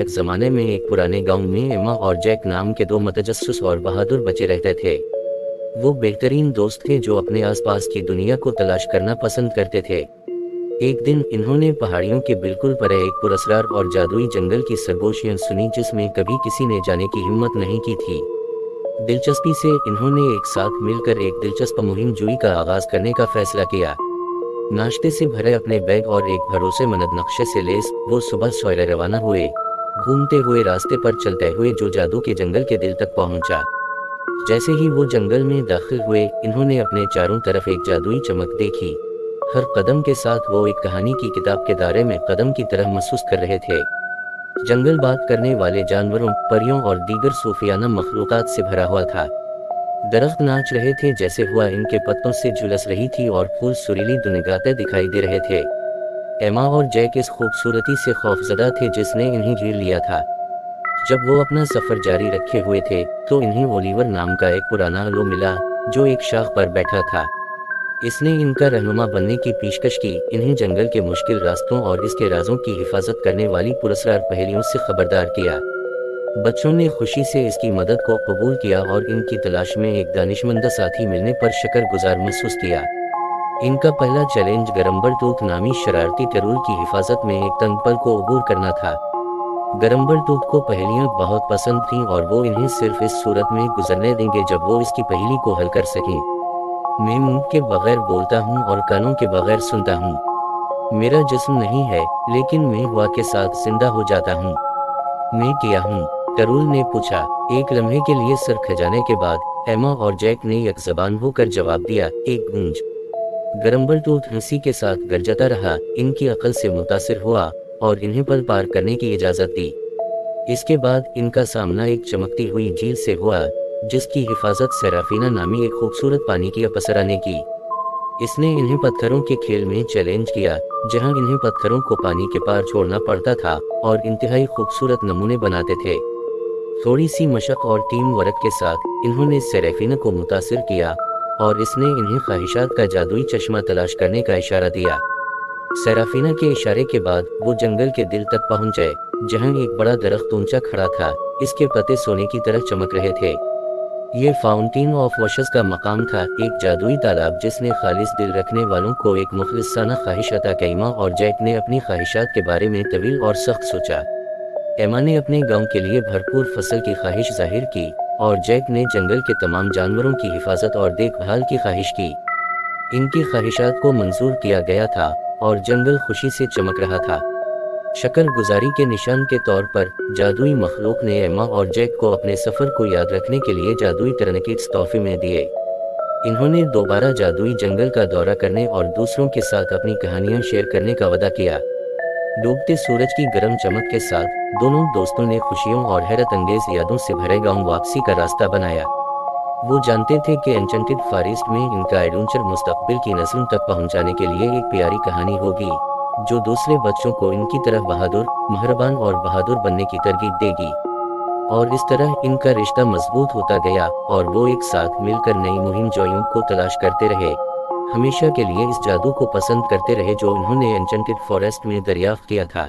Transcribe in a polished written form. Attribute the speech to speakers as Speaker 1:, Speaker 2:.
Speaker 1: एक ज़माने में एक पुराने गांव में एमा और जैक नाम के दो मतजस्सुस और बहादुर बच्चे रहते थे। वो बेहतरीन दोस्त थे जो अपने आसपास की दुनिया को तलाश करना पसंद करते थे। एक दिन इन्होंने पहाड़ियों के बिल्कुल परे एक पुरस्कार और जादुई जंगल की सरगोशियां सुनी जिसमें कभी किसी ने जाने की हिम्मत नहीं की थी। दिलचस्पी से इन्होंने एक साथ मिलकर एक दिलचस्प मुहिम जुई का आगाज करने का फैसला किया। नाश्ते से भरे अपने बैग और एक भरोसेमंद नक्शे से लेस वो सुबह सवेरे रवाना हुए। घूमते हुए रास्ते पर चलते हुए जो जादू के जंगल के दिल तक पहुंचा। जैसे ही वो जंगल में दाखिल हुए इन्होंने अपने चारों तरफ एक जादुई चमक देखी। हर कदम के साथ वो एक कहानी की किताब के दायरे में कदम की तरह महसूस कर रहे थे। जंगल बात करने वाले जानवरों, परियों और दीगर सूफियाना मखलूकात से भरा हुआ था। दरख्त नाच रहे थे जैसे हुआ इनके पत्तों से झुलस रही थी और फूल सुरीली धुनगाते दिखाई दे रहे थे। एमा और जैक इस खूबसूरती से खौफजदा थे जिसने इन्हें घेर लिया था। जब वो अपना सफर जारी रखे हुए थे तो इन्हें ओलिवर नाम का एक पुराना आलो मिला जो एक शाख पर बैठा था। इसने इनका रहनुमा बनने की पेशकश की, इन्हें जंगल के मुश्किल रास्तों और इसके राजों की हिफाजत करने वाली पुरस्कार पहेलियों से खबरदार किया। बच्चों ने खुशी से इसकी मदद को कबूल किया और इनकी तलाश में एक दानिशमंद साथी मिलने पर शुक्रगुजार महसूस किया। इनका पहला चैलेंज गरम्बल टूथ नामी शरारती टरूल की हिफाजत में एक तंग पल को अबूर करना था। गरम्बल टूथ को पहेलियां बहुत पसंद थीं और वो इन्हें सिर्फ इस सूरत में गुजरने देंगे जब वो इसकी पहेली को हल कर सकें। मैं मुंह के बगैर बोलता हूँ और कानों के बगैर सुनता हूँ। मेरा जिस्म नहीं है लेकिन मैं हवा के साथ जिंदा हो जाता हूँ। मैं क्या हूँ? टरूल ने पूछा। एक लम्हे के लिए सर खजाने के बाद एमा और जैक ने एक ज़बान होकर जवाब दिया, एक गूंज। गरम्बल टूथ हंसी के साथ गरजता रहा, इनकी अकल से मुतासिर हुआ और इन्हें पल पार करने की इजाज़त दी। इसके बाद इनका सामना एक चमकती हुई झील से हुआ जिसकी हिफाजत सेराफीना नामी एक खूबसूरत पानी की अप्सरा ने की। इसने इन्हें पत्थरों के खेल में चैलेंज किया जहां इन्हें पत्थरों को पानी के पार छोड़ना पड़ता था और इंतहाई खूबसूरत नमूने बनाते थे। थोड़ी सी मशक और टीम वर्क के साथ इन्होंने सेराफीना को मुतासिर किया और इसने इन्हें ख्वाहिशात का जादुई चश्मा तलाश करने का इशारा दिया। सेराफीना के इशारे के बाद वो जंगल के दिल तक पहुंचे जहां एक बड़ा दरख्त ऊंचा खड़ा था। इसके पत्ते सोने की तरह चमक रहे थे। ये फाउंटेन ऑफ वशस का मकाम था, एक जादुई तालाब जिसने खालिस दिल रखने वालों को एक मुखलिसाना ख्वाहिश अता की। एमा और जैक ने अपनी ख्वाहिशात के बारे में तवील और सख्त सोचा। एमा ने अपने गांव के लिए भरपूर फसल की ख्वाहिश जाहिर की और जैक ने जंगल के तमाम जानवरों की हिफाजत और देखभाल की ख्वाहिश की। इनकी ख्वाहिशात को मंजूर किया गया था और जंगल खुशी से चमक रहा था। शुक्रगुजारी के निशान के तौर पर जादुई मखलूक ने एमा और जैक को अपने सफ़र को याद रखने के लिए जादुई टर्निकेट्स तोहफे में दिए। इन्होंने दोबारा जादुई जंगल का दौरा करने और दूसरों के साथ अपनी कहानियां शेयर करने का वादा किया। डूबते सूरज की गर्म चमक के साथ दोनों दोस्तों ने खुशियों और हैरत अंगेज यादों से भरे गांव वापसी का रास्ता बनाया। वो जानते थे कि एन्चेंटेड फॉरेस्ट में इनका एडवेंचर मुस्तकबिल की नस्लों तक पहुंचाने के लिए एक प्यारी कहानी होगी जो दूसरे बच्चों को इनकी तरह बहादुर, मेहरबान और बहादुर बनने की तरगीब देगी। और इस तरह इनका रिश्ता मजबूत होता गया और वो एक साथ मिलकर नई मुहिम जोइयों को तलाश करते रहे। हमेशा के लिए इस जादू को पसंद करते रहे जो इन्होंने एन्चेंटेड फॉरेस्ट में दरियाफ्त किया था।